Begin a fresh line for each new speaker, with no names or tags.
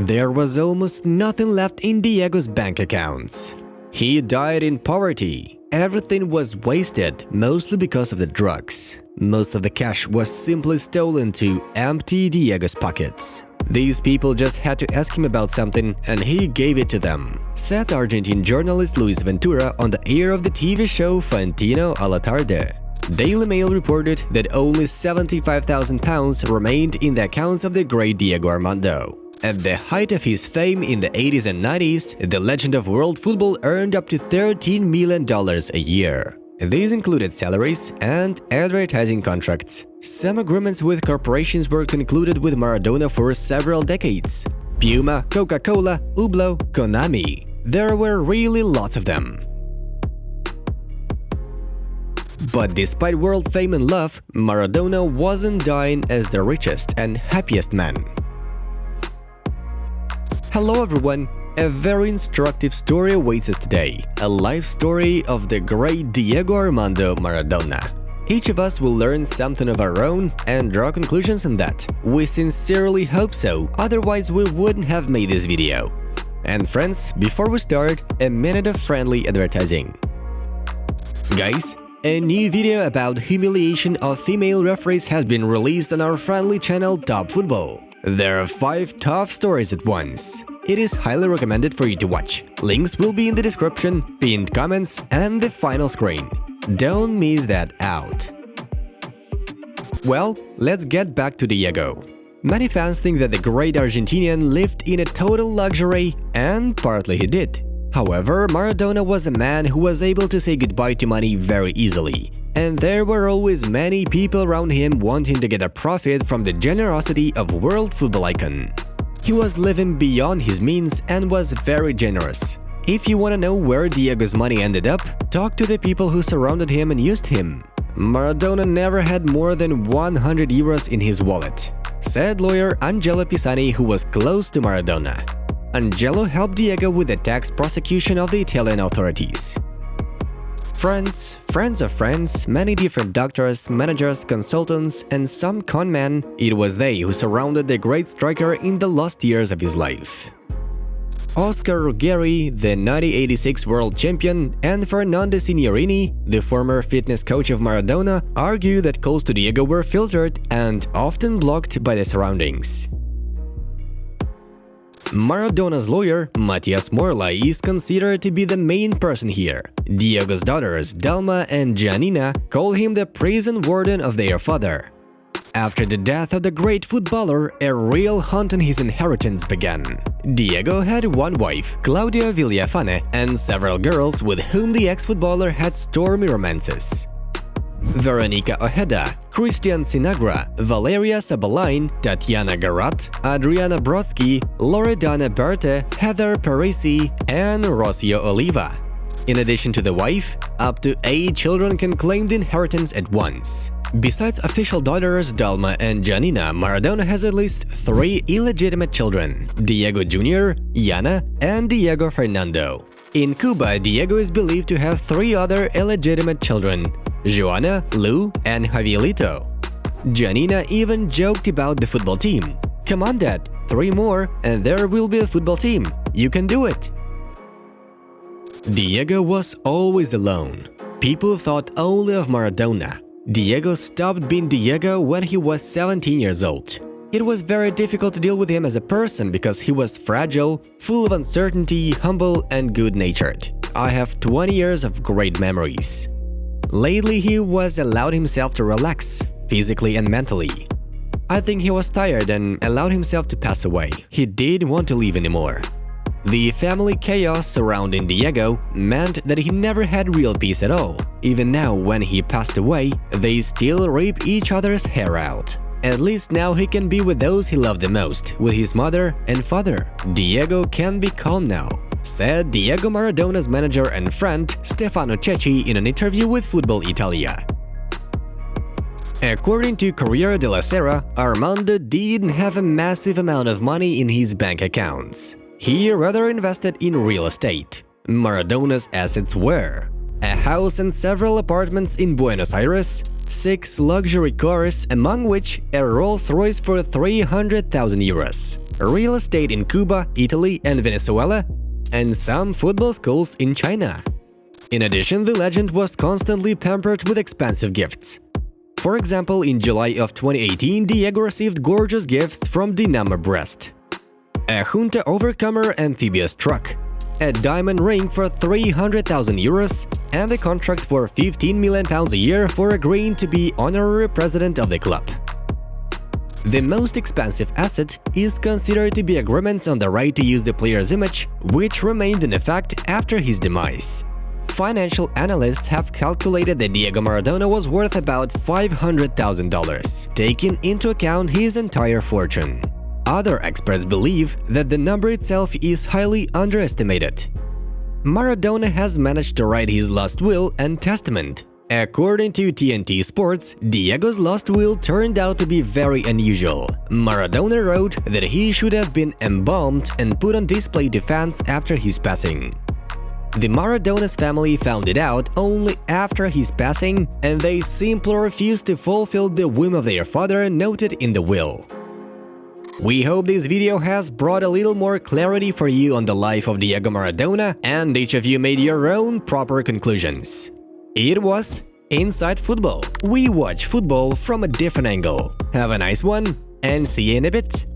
There was almost nothing left in Diego's bank accounts. He died in poverty. Everything was wasted, mostly because of the drugs. Most of the cash was simply stolen to empty Diego's pockets. These people just had to ask him about something and he gave it to them, said Argentine journalist Luis Ventura on the air of the TV show Fantino a la Tarde. Daily Mail reported that only £75,000 remained in the accounts of the great Diego Armando. At the height of his fame in the 80s and 90s, the legend of world football earned up to $13 million a year. These included salaries and advertising contracts. Some agreements with corporations were concluded with Maradona for several decades. Puma, Coca Cola, Hublot, Conami. There were really lots of them. But despite world fame and love, Maradona wasn't dying as the richest and happiest man. Hello everyone, a very instructive story awaits us today, a life story of the great Diego Armando Maradona. Each of us will learn something of our own and draw conclusions on that. We sincerely hope so, otherwise we wouldn't have made this video. And friends, before we start, a minute of friendly advertising. Guys, a new video about humiliation of female referees has been released on our friendly channel Top Football. There are 5 tough stories at once. It is highly recommended for you to watch. Links will be in the description, pinned comments, and the final screen. Don't miss that out. Well, let's get back to Diego. Many fans think that the great Argentinian lived in a total luxury, and partly he did. However, Maradona was a man who was able to say goodbye to money very easily. And there were always many people around him wanting to get a profit from the generosity of world football icon. He was living beyond his means and was very generous. If you want to know where Diego's money ended up, talk to the people who surrounded him and used him. Maradona never had more than 100 euros in his wallet, said lawyer Angelo Pisani, who was close to Maradona. Angelo helped Diego with the tax prosecution of the Italian authorities. Friends of friends, many different doctors, managers, consultants, and some con men, it was they who surrounded the great striker in the last years of his life. Oscar Ruggeri, the 1986 world champion, and Fernando Signorini, the former fitness coach of Maradona, argue that calls to Diego were filtered and often blocked by the surroundings. Maradona's lawyer, Matias Morla, is considered to be the main person here. Diego's daughters, Dalma and Giannina, call him the prison warden of their father. After the death of the great footballer, a real hunt on his inheritance began. Diego had one wife, Claudia Villafane, and several girls with whom the ex-footballer had stormy romances. Veronica Ojeda, Christian Sinagra, Valeria Sabalain, Tatiana Garat, Adriana Brodsky, Loredana Berte, Heather Parisi, and Rocio Oliva. In addition to the wife, up to 8 children can claim the inheritance at once. Besides official daughters Dalma and Giannina, Maradona has at least 3 illegitimate children: Diego Jr., Yana, and Diego Fernando. In Cuba, Diego is believed to have 3 other illegitimate children: Joana, Lou, and Javierito. Giannina even joked about the football team. "Come on, Dad, 3 more and there will be a football team. You can do it." Diego was always alone. People thought only of Maradona. Diego stopped being Diego when he was 17 years old. It was very difficult to deal with him as a person because he was fragile, full of uncertainty, humble, and good-natured. I have 20 years of great memories. Lately, he was allowed himself to relax, physically and mentally. I think he was tired and allowed himself to pass away. He didn't want to live anymore. The family chaos surrounding Diego meant that he never had real peace at all. Even now, when he passed away, they still rip each other's hair out. At least now he can be with those he loved the most, with his mother and father. Diego can be calm now, said Diego Maradona's manager and friend Stefano Cecchi in an interview with Football Italia. According to Corriere della Sera, Armando didn't have a massive amount of money in his bank accounts. He rather invested in real estate. Maradona's assets were a house and several apartments in Buenos Aires, 6 luxury cars, among which a Rolls-Royce for 300,000 euros, real estate in Cuba, Italy, and Venezuela, and some football schools in China. In addition, the legend was constantly pampered with expensive gifts. For example, in July of 2018, Diego received gorgeous gifts from Dinamo Brest: a Junta Overcomer amphibious truck, a diamond ring for 300,000 euros, and a contract for £15 million a year for agreeing to be honorary president of the club. The most expensive asset is considered to be agreements on the right to use the player's image, which remained in effect after his demise. Financial analysts have calculated that Diego Maradona was worth about $500,000, taking into account his entire fortune. Other experts believe that the number itself is highly underestimated. Maradona has managed to write his last will and testament. According to TNT Sports, Diego's last will turned out to be very unusual. Maradona wrote that he should have been embalmed and put on display to fans after his passing. The Maradona's family found it out only after his passing, and they simply refused to fulfill the whim of their father noted in the will. We hope this video has brought a little more clarity for you on the life of Diego Maradona, and each of you made your own proper conclusions. It was Inside Football. We watch football from a different angle. Have a nice one, and see you in a bit.